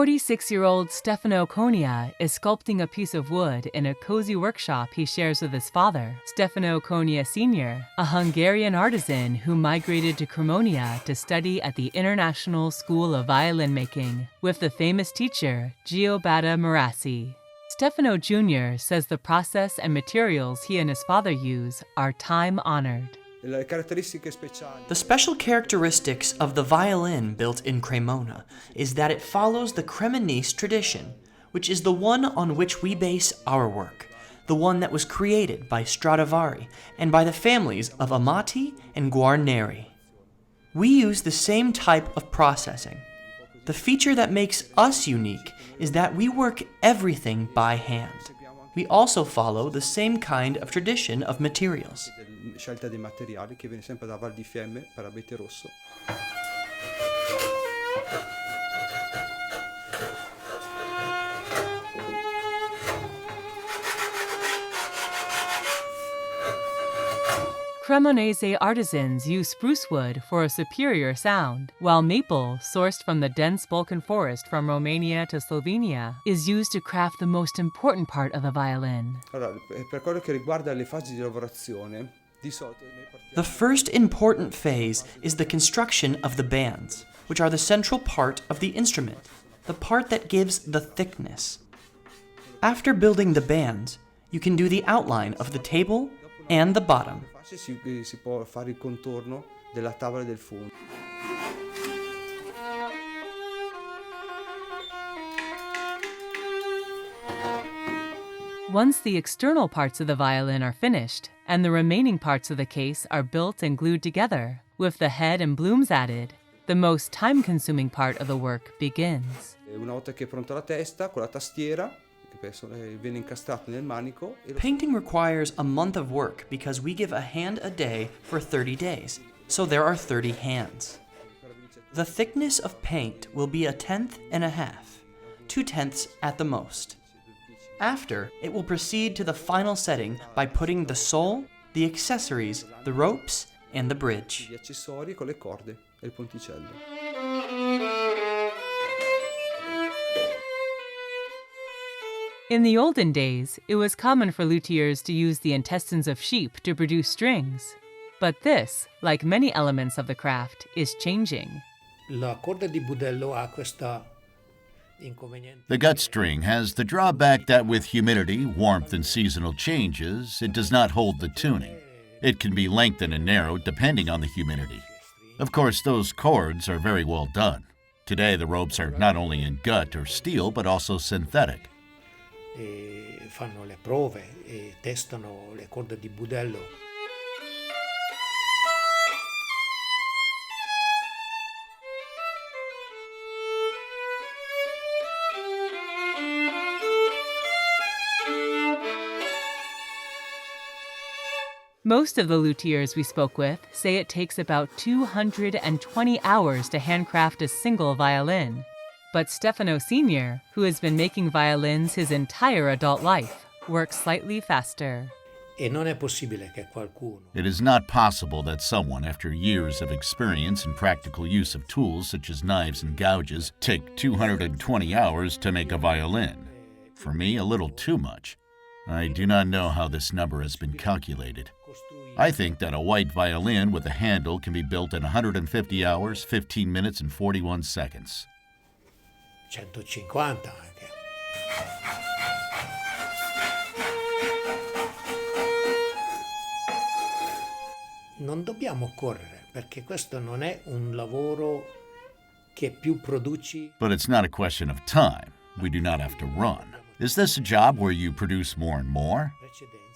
46-year-old Stefano Conia is sculpting a piece of wood in a cozy workshop he shares with his father, Stefano Conia Sr., a Hungarian artisan who migrated to Cremona to study at the International School of Violin Making with the famous teacher Giobata Marassi. Stefano Jr. says the process and materials he and his father use are time-honored. The special characteristics of the violin built in Cremona is that it follows the Cremonese tradition, which is the one on which we base our work, the one that was created by Stradivari and by the families of Amati and Guarneri. We use the same type of processing. The feature that makes us unique is that we work everything by hand. We also follow the same kind of tradition of materials. Scelta dei materiali che viene sempre da Val di Fiemme per abete rosso. Cremonese artisans use spruce wood for a superior sound, while maple, sourced from the dense Balkan forest from Romania to Slovenia, is used to craft the most important part of the violin. Allora, per quello che riguarda le fasi di lavorazione, di solito noi partiamo. The first important phase is the construction of the bands, which are the central part of the instrument, the part that gives the thickness. After building the bands, you can do the outline of the table and the bottom. Si può fare il contorno della tavola del fondo. Once the external parts of the violin are finished, and the remaining parts of the case are built and glued together, with the head and blooms added, the most time-consuming part of the work begins. Una volta che è pronta la testa, con la tastiera, che viene incastrato nel manico. Painting requires a month of work because we give a hand a day for 30 days, so there are 30 hands. The thickness of paint will be 1/10 and 1/2, 2/10 at the most. After, it will proceed to the final setting by putting the sole, the accessories, the ropes, and the bridge. Gli accessori con le corde e il ponticello. In the olden days, it was common for luthiers to use the intestines of sheep to produce strings. But this, like many elements of the craft, is changing. La corda di budello ha questa inconveniente. The gut string has the drawback that with humidity, warmth, and seasonal changes, it does not hold the tuning. It can be lengthened and narrowed depending on the humidity. Of course, those cords are very well done. Today, the ropes are not only in gut or steel, but also synthetic. Fanno le prove e testano le corde di budello. Most of the luthiers we spoke with say it takes about 220 hours to handcraft a single violin. But Stefano Sr., who has been making violins his entire adult life, works slightly faster. E non è possibile che qualcuno. It is not possible that someone, after years of experience and practical use of tools such as knives and gouges, take 220 hours to make a violin. For me, a little too much. I do not know how this number has been calculated. I think that a white violin with a handle can be built in 150 hours, 15 minutes, and 41 seconds. 150 anche. Non dobbiamo correre perché questo non è un lavoro che più produci. But it's not a question of time. We do not have to run. Is this a job where you produce more and more?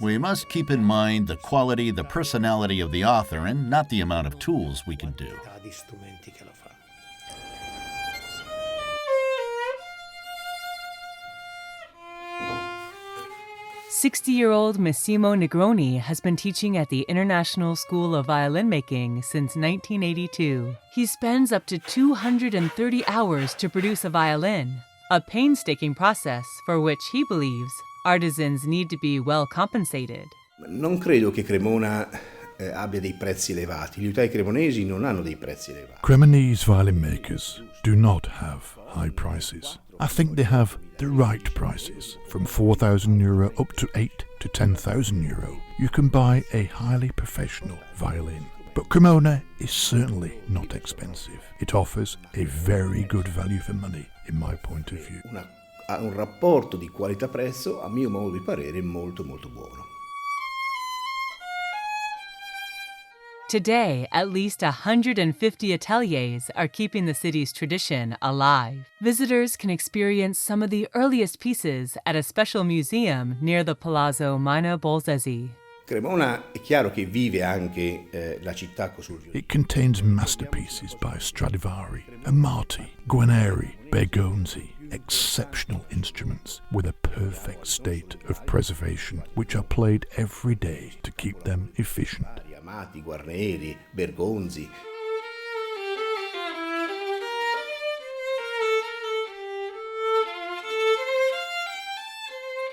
We must keep in mind the quality, the personality of the author, and not the amount of tools we can do. 60-year-old Massimo Negroni has been teaching at the International School of Violin Making since 1982. He spends up to 230 hours to produce a violin, a painstaking process for which he believes artisans need to be well compensated. Non credo che Cremona abbia dei prezzi elevati. Gli liutai cremonesi non hanno dei prezzi elevati. Cremonese violin makers do not have high prices. I think they have the right prices. From €4,000 up to €8,000 to €10,000, you can buy a highly professional violin. But Cremona is certainly not expensive. It offers a very good value for money, in my point of view. Ha un rapporto di qualità-prezzo, a mio modo di parere, molto molto buono. Today, at least 150 ateliers are keeping the city's tradition alive. Visitors can experience some of the earliest pieces at a special museum near the Palazzo Mina Bolzesi. Cremona è chiaro che vive anche la città sul violino. It contains masterpieces by Stradivari, Amati, Guarneri, Bergonzi, exceptional instruments with a perfect state of preservation, which are played every day to keep them efficient. Amati, Guarneri, Bergonzi.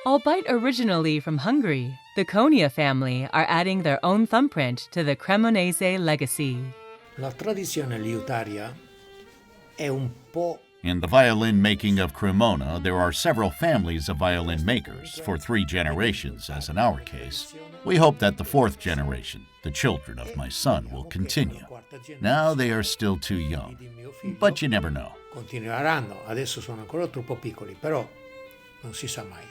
Albeit originally from Hungary, the Konya family are adding their own thumbprint to the Cremonese legacy. La tradizione liutaria è un po'. In the violin making of Cremona, there are several families of violin makers for 3 generations, as in our case. We hope that the 4th generation, the children of my son, will continue. Now they are still too young, but you never know. Continueranno, adesso sono ancora troppo piccoli, però non si sa mai.